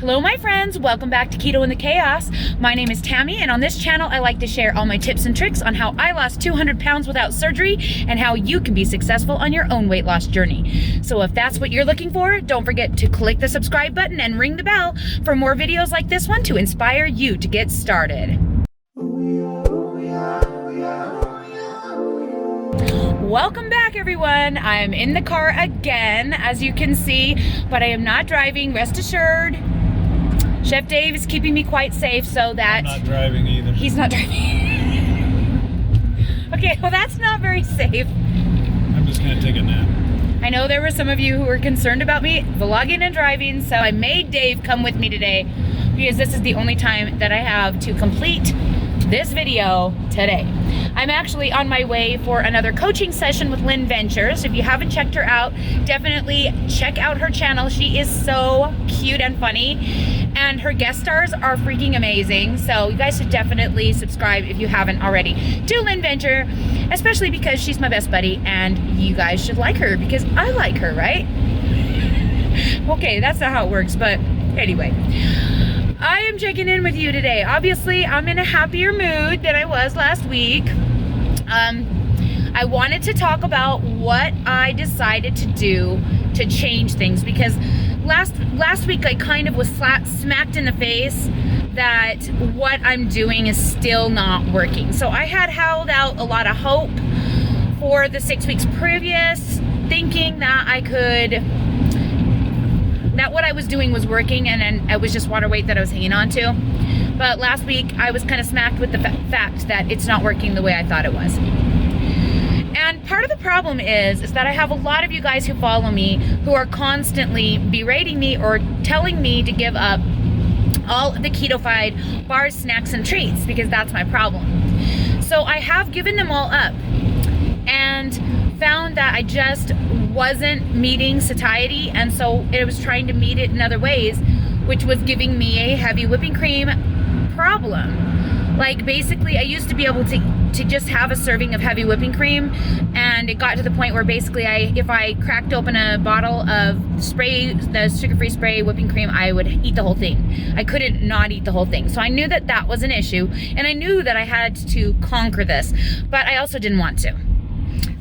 Hello my friends, welcome back to Keto and the Chaos. My name is Tammy, and on this channel I like to share all my tips and tricks on how I lost 200 pounds without surgery and how you can be successful on your own weight loss journey. So if that's what you're looking for, don't forget to click the subscribe button and ring the bell for more videos like this one to inspire you to get started. Welcome back everyone. I'm in the car again, as you can see, but I am not driving, rest assured. Chef Dave is keeping me quite safe so that... I'm not driving either. He's not driving. Okay, well that's not very safe. I'm just gonna take a nap. I know there were some of you who were concerned about me vlogging and driving, so I made Dave come with me today because this is the only time that I have to complete this video today. I'm actually on my way for another coaching session with Lynn Ventures. If you haven't checked her out, definitely check out her channel. She is so cute and funny, and her guest stars are freaking amazing. So you guys should definitely subscribe if you haven't already to Lynn Venture, especially because she's my best buddy and you guys should like her because I like her, right? Okay, that's not how it works, but anyway. I am checking in with you today. Obviously, I'm in a happier mood than I was last week. I wanted to talk about what I decided to do to change things because last week I kind of was smacked in the face that what I'm doing is still not working. So I had held out a lot of hope for the 6 weeks previous, thinking that that what I was doing was working, and then it was just water weight that I was hanging on to. But last week I was kind of smacked with the fact that it's not working the way I thought it was. And part of the problem is that I have a lot of you guys who follow me who are constantly berating me or telling me to give up all the ketofied bars, snacks, and treats because that's my problem. So I have given them all up and found that I just wasn't meeting satiety, and so it was trying to meet it in other ways, which was giving me a heavy whipping cream problem. Like basically I used to be able to just have a serving of heavy whipping cream, and it got to the point where basically if I cracked open a bottle of the sugar-free spray whipping cream, I would eat the whole thing. I couldn't not eat the whole thing. So I knew that that was an issue, and I knew that I had to conquer this, but I also didn't want to.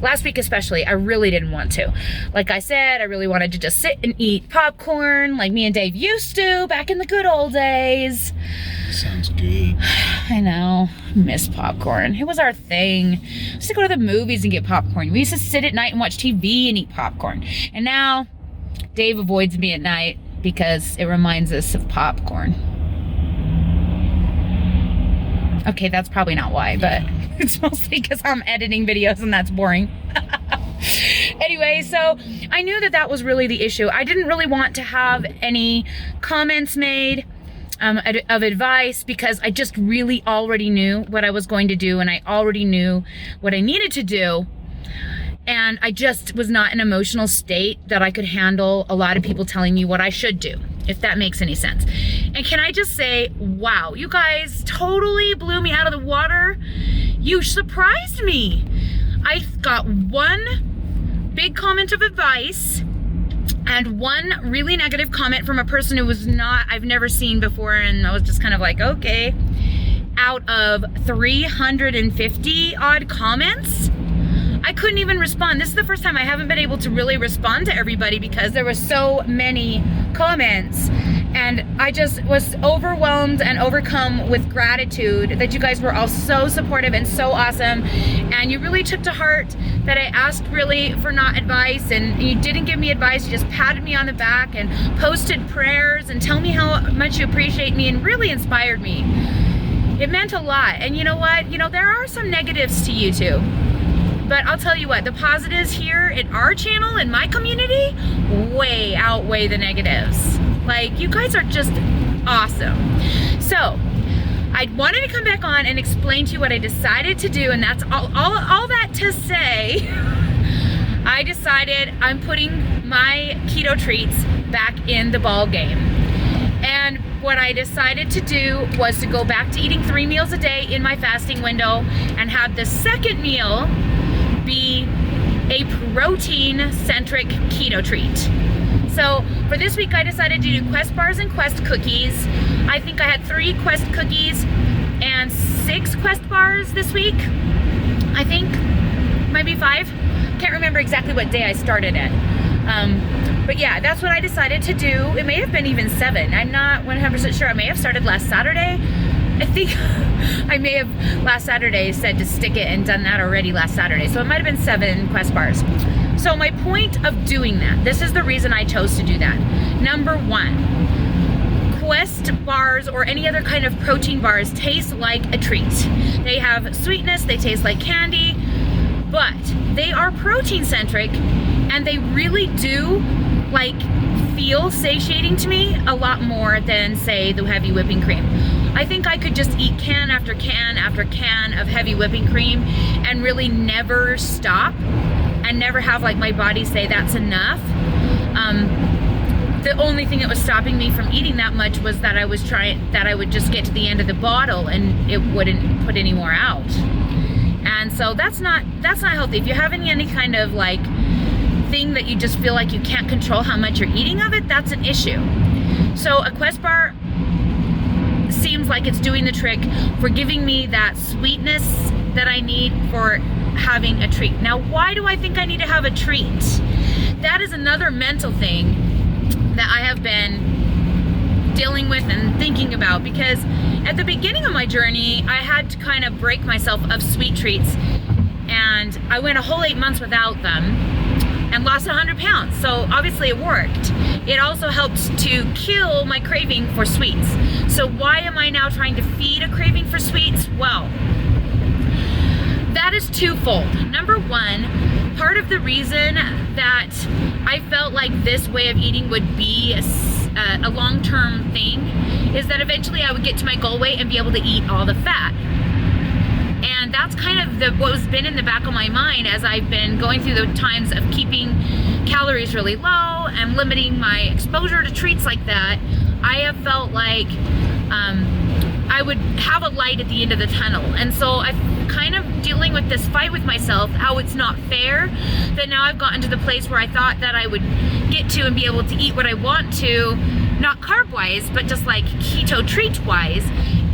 Last week especially, I really didn't want to. Like I said, I really wanted to just sit and eat popcorn like me and Dave used to back in the good old days. Sounds good. I know, I miss popcorn. It was our thing. We used to go to the movies and get popcorn. We used to sit at night and watch TV and eat popcorn. And now, Dave avoids me at night because it reminds us of popcorn. Okay, that's probably not why, but it's mostly because I'm editing videos and that's boring. Anyway, so I knew that was really the issue. I didn't really want to have any comments made of advice because I just really already knew what I was going to do, and I already knew what I needed to do. And I just was not in an emotional state that I could handle a lot of people telling me what I should do, if that makes any sense. And can I just say, wow, you guys totally blew me out of the water. You surprised me. I got one big comment of advice and one really negative comment from a person who was I've never seen before, and I was just kind of like, okay. Out of 350 odd comments, I couldn't even respond. This is the first time I haven't been able to really respond to everybody because there were so many comments, and I just was overwhelmed and overcome with gratitude that you guys were all so supportive and so awesome, and you really took to heart that I asked really for not advice, and you didn't give me advice. You just patted me on the back and posted prayers and tell me how much you appreciate me, and really inspired me. It meant a lot. And you know what? You know, there are some negatives to YouTube. But I'll tell you what, the positives here in our channel, in my community, way outweigh the negatives. Like, you guys are just awesome. So, I wanted to come back on and explain to you what I decided to do, and that's all that to say, I decided I'm putting my keto treats back in the ball game. And what I decided to do was to go back to eating 3 meals a day in my fasting window and have the second meal be a protein-centric keto treat. So for this week, I decided to do Quest bars and Quest cookies. I think I had 3 Quest cookies and 6 Quest bars this week. I think, maybe 5. Can't remember exactly what day I started it. But yeah, that's what I decided to do. It may have been even 7. I'm not 100% sure. I may have started last Saturday. I think I may have last Saturday said to stick it and done that already last Saturday. So it might have been 7 Quest bars. So my point of doing that, this is the reason I chose to do that. Number 1, Quest bars or any other kind of protein bars taste like a treat. They have sweetness, they taste like candy, but they are protein centric and they really do feel satiating to me a lot more than, say, the heavy whipping cream. I think I could just eat can after can after can of heavy whipping cream and really never stop and never have my body say that's enough. The only thing that was stopping me from eating that much was that I would just get to the end of the bottle and it wouldn't put any more out. And so that's not healthy. If you're having any kind of thing that you just feel like you can't control how much you're eating of it, that's an issue. So a Quest bar seems like it's doing the trick for giving me that sweetness that I need for having a treat. Now, why do I think I need to have a treat? That is another mental thing that I have been dealing with and thinking about, because at the beginning of my journey, I had to kind of break myself of sweet treats, and I went a whole 8 months without them and lost 100 pounds. So obviously it worked. It also helped to kill my craving for sweets. So why am I now trying to feed a craving for sweets? Well, that is twofold. Number 1, part of the reason that I felt like this way of eating would be a long-term thing is that eventually I would get to my goal weight and be able to eat all the fat. And that's kind of what has been in the back of my mind as I've been going through the times of keeping calories really low and limiting my exposure to treats like that. I have felt like I would have a light at the end of the tunnel. And so I'm kind of dealing with this fight with myself, how it's not fair that now I've gotten to the place where I thought that I would get to and be able to eat what I want to, not carb-wise, but just keto treat-wise,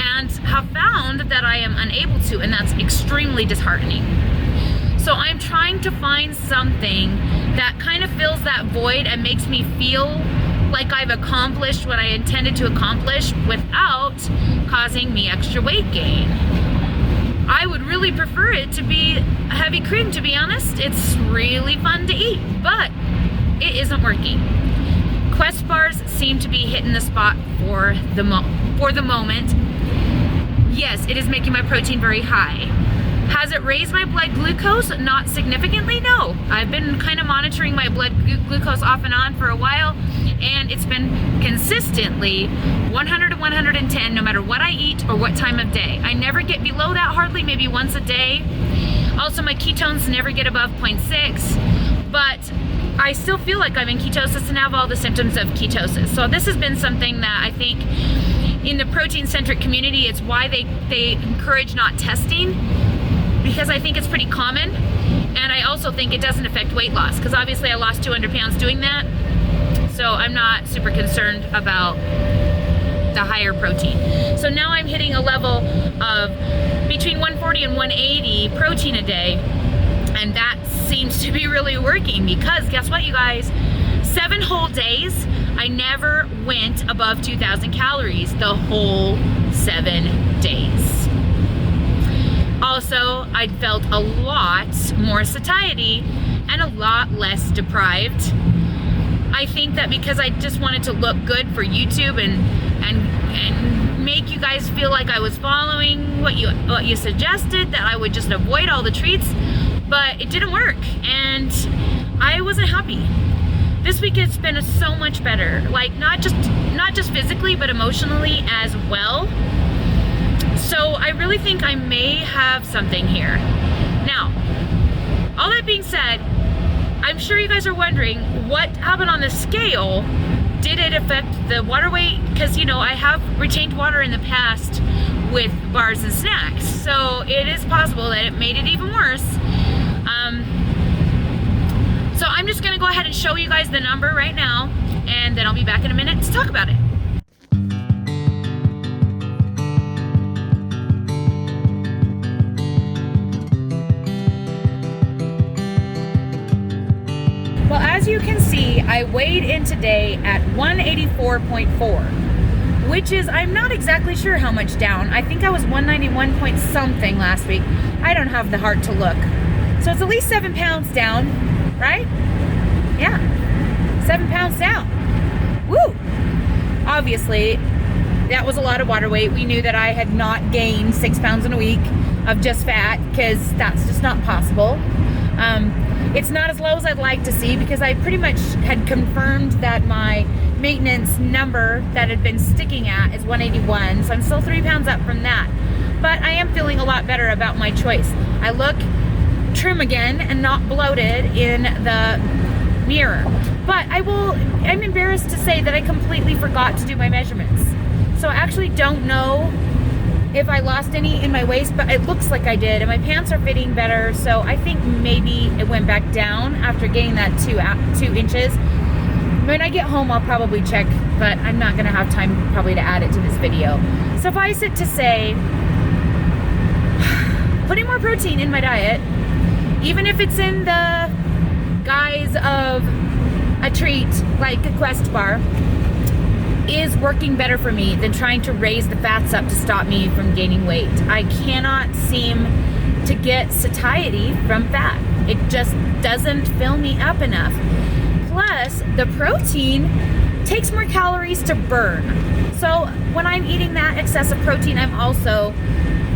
and have found that I am unable to, and that's extremely disheartening. So I'm trying to find something that kind of fills that void and makes me feel like I've accomplished what I intended to accomplish without causing me extra weight gain. I would really prefer it to be heavy cream, to be honest. It's really fun to eat, but it isn't working. Quest bars seem to be hitting the spot for the moment. Yes, it is making my protein very high. Has it raised my blood glucose? Not significantly, no. I've been kind of monitoring my blood glucose off and on for a while, and it's been consistently 100 to 110 no matter what I eat or what time of day. I never get below that hardly, maybe once a day. Also, my ketones never get above 0.6, but I still feel like I'm in ketosis and have all the symptoms of ketosis. So this has been something that I think in the protein-centric community, it's why they encourage not testing, because I think it's pretty common, and I also think it doesn't affect weight loss, because obviously I lost 200 pounds doing that, so I'm not super concerned about the higher protein. So now I'm hitting a level of between 140 and 180 protein a day, and that seems to be really working, because guess what, you guys? 7 whole days, I never went above 2,000 calories the whole 7 days. Also, I felt a lot more satiety and a lot less deprived. I think that because I just wanted to look good for YouTube and make you guys feel like I was following what you suggested, that I would just avoid all the treats, but it didn't work, and I wasn't happy. This week it's been so much better, not just physically, but emotionally as well. So I really think I may have something here. Now, all that being said, I'm sure you guys are wondering what happened on the scale. Did it affect the water weight? Because, I have retained water in the past with bars and snacks, so it is possible that it made it even worse. So I'm I'm just gonna go ahead and show you guys the number right now, and then I'll be back in a minute to talk about it. Well, as you can see, I weighed in today at 184.4, which is, I'm not exactly sure how much down. I think I was 191 point something last week. I don't have the heart to look. So it's at least 7 pounds down, right? Yeah, 7 pounds down. Woo! Obviously, that was a lot of water weight. We knew that I had not gained 6 pounds in a week of just fat, because that's just not possible. It's not as low as I'd like to see, because I pretty much had confirmed that my maintenance number that had been sticking at is 181, so I'm still 3 pounds up from that. But I am feeling a lot better about my choice. I look trim again and not bloated in the mirror. But I'm embarrassed to say that I completely forgot to do my measurements. So I actually don't know if I lost any in my waist, but it looks like I did, and my pants are fitting better, so I think maybe it went back down after getting that 2 inches. When I get home, I'll probably check, but I'm not gonna have time probably to add it to this video. Suffice it to say, putting more protein in my diet, even if it's in the guise of a treat like a Quest bar, is working better for me than trying to raise the fats up to stop me from gaining weight. I cannot seem to get satiety from fat. It just doesn't fill me up enough. Plus, the protein takes more calories to burn. So when I'm eating that excessive protein, I'm also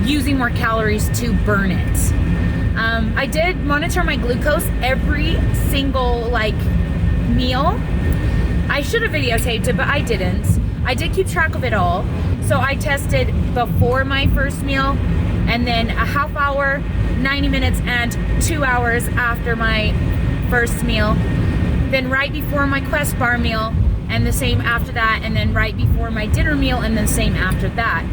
using more calories to burn it. I did monitor my glucose every single meal. I should have videotaped it, but I didn't. I did keep track of it all. So I tested before my first meal, and then a half hour, 90 minutes, and 2 hours after my first meal. Then right before my Quest bar meal, and the same after that, and then right before my dinner meal, and then same after that.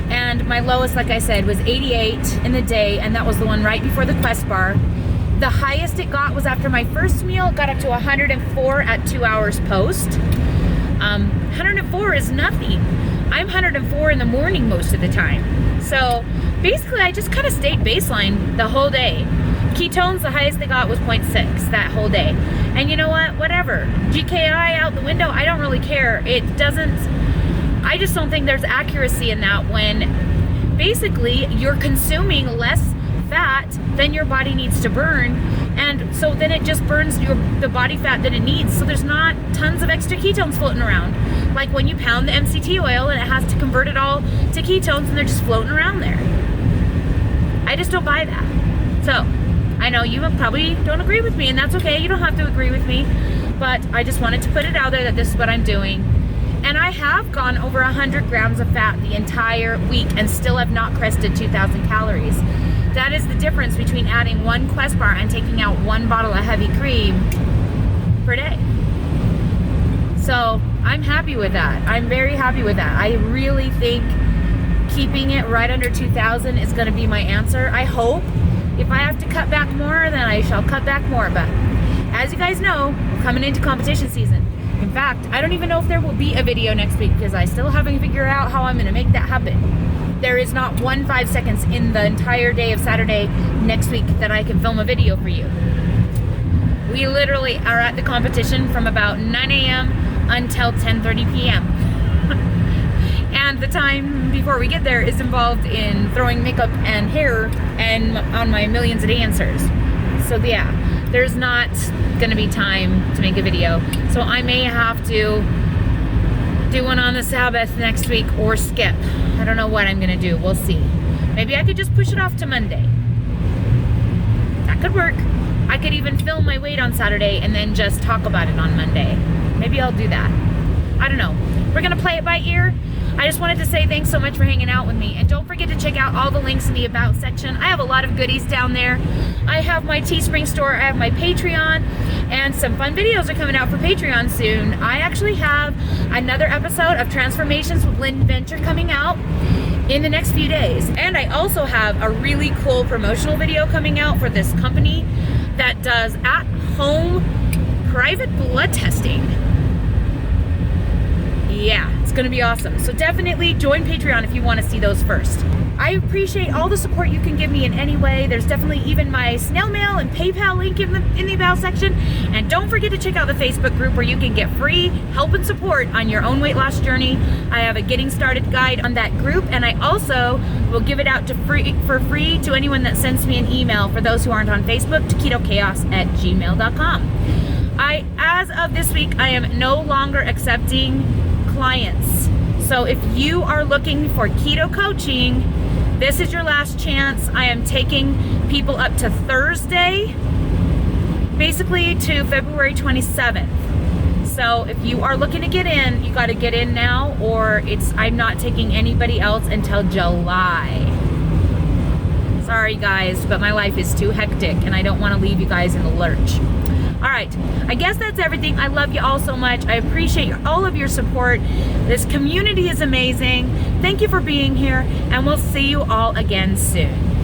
And my lowest, like I said, was 88 in the day, and that was the one right before the Quest bar. The highest it got was after my first meal. It got up to 104 at 2 hours post. 104 is nothing. I'm 104 in the morning most of the time. So basically, I just kind of stayed baseline the whole day. Ketones, the highest they got was 0.6 that whole day. And you know what? Whatever. GKI out the window, I don't really care. It doesn't, I just don't think there's accuracy in that when basically you're consuming less fat than your body needs to burn, and so then it just burns the body fat that it needs, so there's not tons of extra ketones floating around, like when you pound the MCT oil and it has to convert it all to ketones and they're just floating around there. I just don't buy that. So I know you probably don't agree with me, and that's okay. You don't have to agree with me, but I just wanted to put it out there that this is what I'm doing. And I have gone over 100 grams of fat the entire week and still have not crested 2,000 calories. That is the difference between adding 1 Quest bar and taking out 1 bottle of heavy cream per day. So I'm happy with that. I'm very happy with that. I really think keeping it right under 2,000 is going to be my answer. I hope. If I have to cut back more, then I shall cut back more. But as you guys know, we're coming into competition season. In fact, I don't even know if there will be a video next week, because I still haven't figured out how I'm going to make that happen. There is not 5 seconds in the entire day of Saturday next week that I can film a video for you. We literally are at the competition from about 9 a.m. until 10:30 p.m. And the time before we get there is involved in throwing makeup and hair and on my millions of answers. So yeah, there's not gonna be time to make a video. So I may have to do one on the Sabbath next week or skip. I don't know what I'm gonna do, we'll see. Maybe I could just push it off to Monday. That could work. I could even film my weight on Saturday and then just talk about it on Monday. Maybe I'll do that. I don't know. We're gonna play it by ear. I just wanted to say thanks so much for hanging out with me, and don't forget to check out all the links in the About section. I have a lot of goodies down there. I have my Teespring store, I have my Patreon, and some fun videos are coming out for Patreon soon. I actually have another episode of Transformations with Lynn Venture coming out in the next few days. And I also have a really cool promotional video coming out for this company that does at-home private blood testing. Yeah, it's gonna be awesome. So definitely join Patreon if you want to see those first. I appreciate all the support you can give me in any way. There's definitely even my snail mail and PayPal link in the about section. And don't forget to check out the Facebook group where you can get free help and support on your own weight loss journey. I have a getting started guide on that group, and I also will give it out for free to anyone that sends me an email, for those who aren't on Facebook, to ketochaos@gmail.com. As of this week, I am no longer accepting clients. So if you are looking for keto coaching, this is your last chance. I am taking people up to Thursday, basically to February 27th. So if you are looking to get in, you got to get in now, or I'm not taking anybody else until July. Sorry guys, but my life is too hectic and I don't want to leave you guys in the lurch. All right, I guess that's everything. I love you all so much. I appreciate all of your support. This community is amazing. Thank you for being here, and we'll see you all again soon.